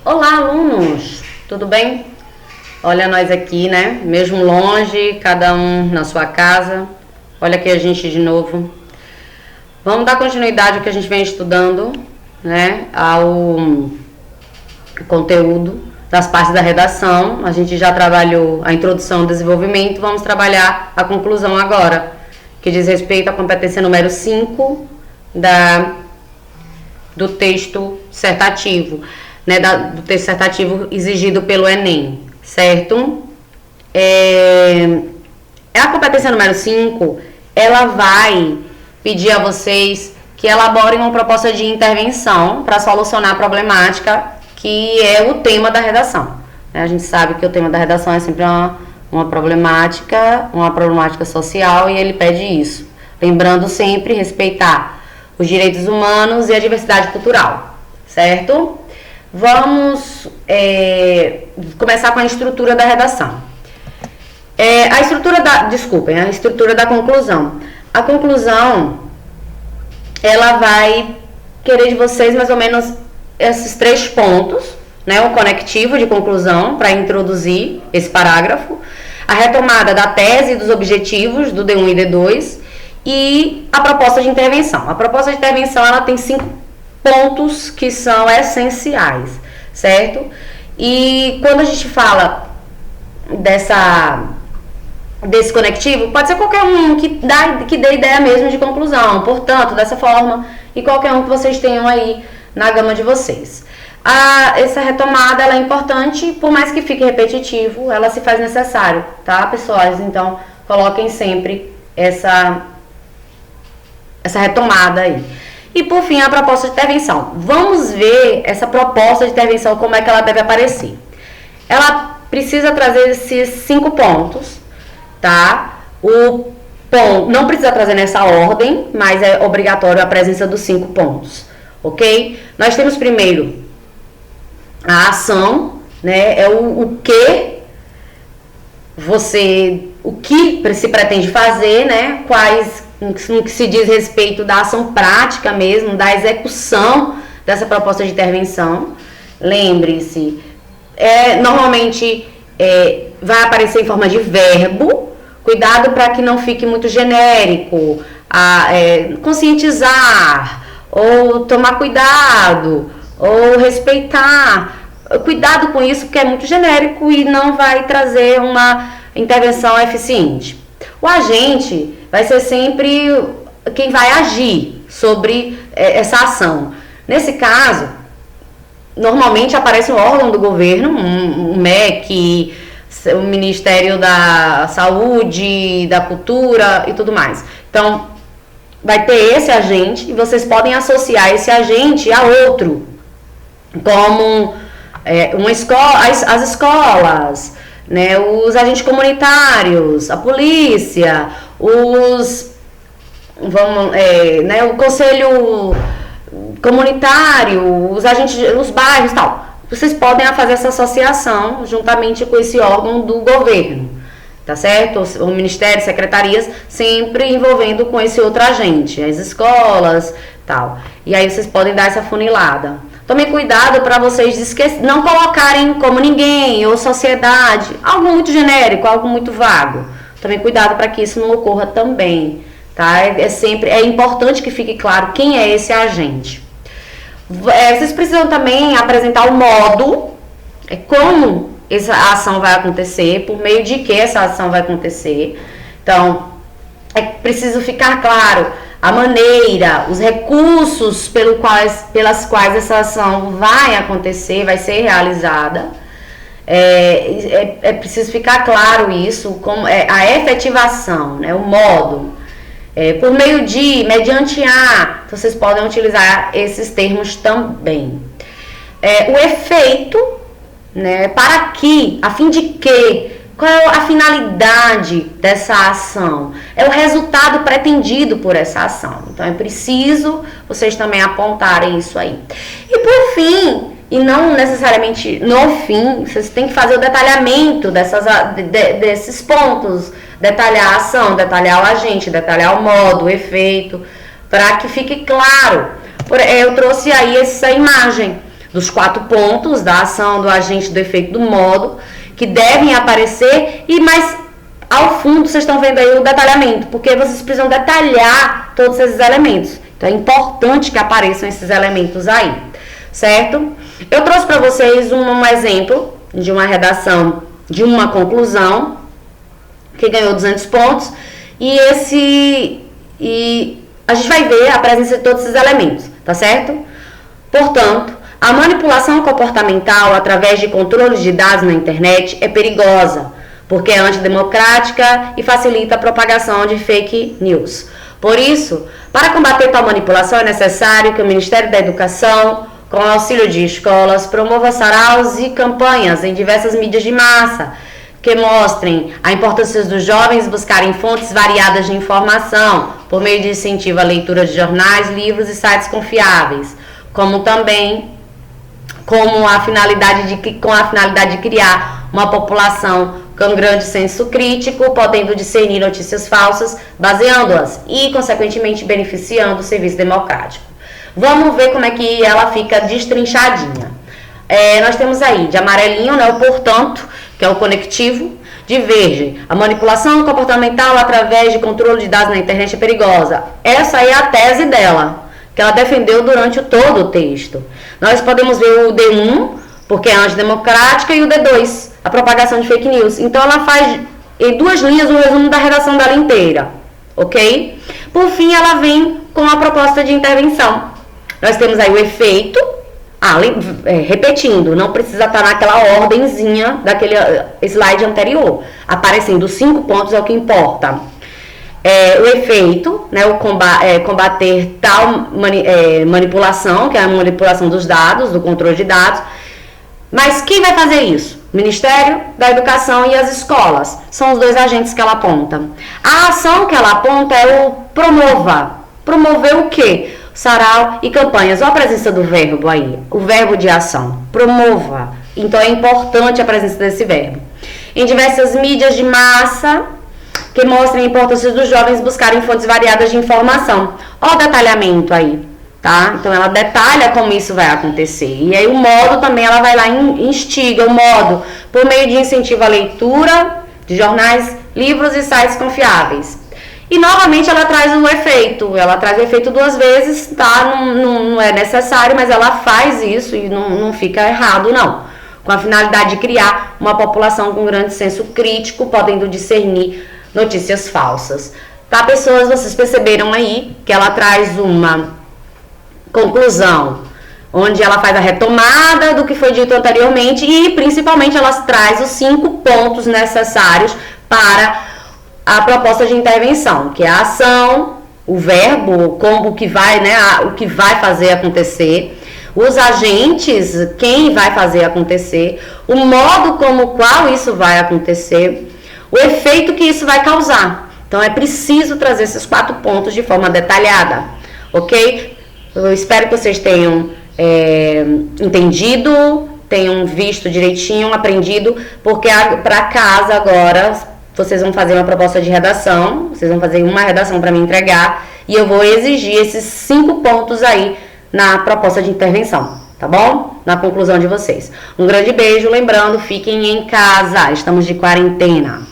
Olá, alunos! Tudo bem? Olha nós aqui, né? Mesmo longe, cada um na sua casa. Olha aqui a gente de novo. Vamos dar continuidade ao que a gente vem estudando, né? Ao conteúdo das partes da redação. A gente já trabalhou a introdução, o desenvolvimento. Vamos trabalhar a conclusão agora, que diz respeito à competência número 5 do texto dissertativo, né, do texto dissertativo exigido pelo Enem, certo? A competência número 5, ela vai pedir a vocês que elaborem uma proposta de intervenção para solucionar a problemática que é o tema da redação. A gente sabe que o tema da redação é sempre uma problemática social, e ele pede isso. Lembrando sempre respeitar os direitos humanos e a diversidade cultural, certo? Vamos começar com a estrutura da redação. A estrutura da conclusão. A conclusão, ela vai querer de vocês mais ou menos esses 3 pontos, né? O conectivo de conclusão para introduzir esse parágrafo, a retomada da tese e dos objetivos do D1 e D2 e a proposta de intervenção. A proposta de intervenção, ela tem 5 pontos que são essenciais, certo? E quando a gente fala desse conectivo, pode ser qualquer um que dê ideia mesmo de conclusão, portanto, dessa forma, e qualquer um que vocês tenham aí na gama de vocês. Essa retomada, ela é importante, por mais que fique repetitivo, ela se faz necessário, tá, pessoas? Então, coloquem sempre essa retomada aí. E por fim, a proposta de intervenção. Vamos ver essa proposta de intervenção, como é que ela deve aparecer. Ela precisa trazer esses 5 pontos, tá? Não precisa trazer nessa ordem, mas é obrigatório a presença dos 5 pontos, ok? Nós temos primeiro a ação, né? É o que se pretende fazer, né? No que se diz respeito da ação prática mesmo, da execução dessa proposta de intervenção. Lembre-se, normalmente vai aparecer em forma de verbo. Cuidado para que não fique muito genérico. Conscientizar, ou tomar cuidado, ou respeitar. Cuidado com isso, porque é muito genérico e não vai trazer uma intervenção eficiente. O agente vai ser sempre quem vai agir sobre essa ação. Nesse caso, normalmente aparece um órgão do governo, um MEC, o Ministério da Saúde, da Cultura e tudo mais. Então, vai ter esse agente e vocês podem associar esse agente a outro, como uma escola, as escolas, né, os agentes comunitários, a polícia, o conselho comunitário, os agentes, os bairros e tal. Vocês podem fazer essa associação juntamente com esse órgão do governo, tá certo? O ministério, secretarias, sempre envolvendo com esse outro agente, as escolas, tal. E aí vocês podem dar essa funilada. Tomem cuidado para vocês não colocarem como ninguém ou sociedade, algo muito genérico, algo muito vago. Tomem cuidado para que isso não ocorra também, tá? É importante que fique claro quem é esse agente. Vocês precisam também apresentar o modo, como essa ação vai acontecer, por meio de que essa ação vai acontecer. Então, é preciso ficar claro a maneira, os recursos pelas quais essa ação vai acontecer, vai ser realizada. É preciso ficar claro isso, como a efetivação, né, o modo. Por meio de, mediante a, vocês podem utilizar esses termos também. O efeito, né, para que, a fim de que, qual é a finalidade dessa ação? É o resultado pretendido por essa ação. Então, é preciso vocês também apontarem isso aí. E por fim, e não necessariamente no fim, vocês têm que fazer o detalhamento desses pontos. Detalhar a ação, detalhar o agente, detalhar o modo, o efeito, para que fique claro. Eu trouxe aí essa imagem. dos 4 pontos da ação, do agente, do efeito, do modo, que devem aparecer, e mais ao fundo vocês estão vendo aí o detalhamento, porque vocês precisam detalhar todos esses elementos. Então é importante que apareçam esses elementos aí, certo? Eu trouxe para vocês um exemplo de uma redação, de uma conclusão, que ganhou 200 pontos, e a gente vai ver a presença de todos esses elementos, tá certo? Portanto, a manipulação comportamental através de controle de dados na internet é perigosa, porque é antidemocrática e facilita a propagação de fake news. Por isso, para combater tal manipulação é necessário que o Ministério da Educação, com o auxílio de escolas, promova saraus e campanhas em diversas mídias de massa, que mostrem a importância dos jovens buscarem fontes variadas de informação, por meio de incentivo à leitura de jornais, livros e sites confiáveis, com a finalidade de criar uma população com grande senso crítico, podendo discernir notícias falsas, baseando-as e, consequentemente, beneficiando o serviço democrático. Vamos ver como é que ela fica destrinchadinha. Nós temos aí de amarelinho, né, o portanto, que é o conectivo. De verde, a manipulação comportamental através de controle de dados na internet é perigosa. Essa aí é a tese dela, que ela defendeu durante todo o texto. Nós podemos ver o D1, porque é antidemocrática, e o D2, a propagação de fake news. Então ela faz em 2 linhas o resumo da redação dela inteira, ok? Por fim, ela vem com a proposta de intervenção. Nós temos aí o efeito, repetindo, não precisa estar naquela ordenzinha daquele slide anterior. Aparecendo 5 pontos é o que importa. O efeito, né, combater tal manipulação, que é a manipulação dos dados, do controle de dados. Mas quem vai fazer isso? O Ministério da Educação e as escolas. São os 2 agentes que ela aponta. A ação que ela aponta é o promova. Promover o quê? Sarau e campanhas. Olha a presença do verbo aí. O verbo de ação. Promova. Então é importante a presença desse verbo. Em diversas mídias de massa, que mostrem a importância dos jovens buscarem fontes variadas de informação. Olha o detalhamento aí, tá? Então ela detalha como isso vai acontecer. E aí o modo também, ela vai lá e instiga o modo por meio de incentivo à leitura de jornais, livros e sites confiáveis. E novamente ela traz o efeito. Ela traz o efeito 2 vezes, tá? Não é necessário, mas ela faz isso e não fica errado, não. Com a finalidade de criar uma população com grande senso crítico, podendo discernir notícias falsas. Tá, pessoas? Vocês perceberam aí que ela traz uma conclusão, onde ela faz a retomada do que foi dito anteriormente e, principalmente, ela traz os 5 pontos necessários para a proposta de intervenção, que é a ação, o verbo, o que vai fazer acontecer, os agentes, quem vai fazer acontecer, o modo como qual isso vai acontecer, o efeito que isso vai causar. Então é preciso trazer esses 4 pontos de forma detalhada, ok? Eu espero que vocês tenham entendido, tenham visto direitinho, aprendido, porque para casa agora vocês vão fazer uma proposta de redação, vocês vão fazer uma redação para me entregar e eu vou exigir esses 5 pontos aí na proposta de intervenção, tá bom? Na conclusão de vocês. Um grande beijo, lembrando, fiquem em casa, estamos de quarentena.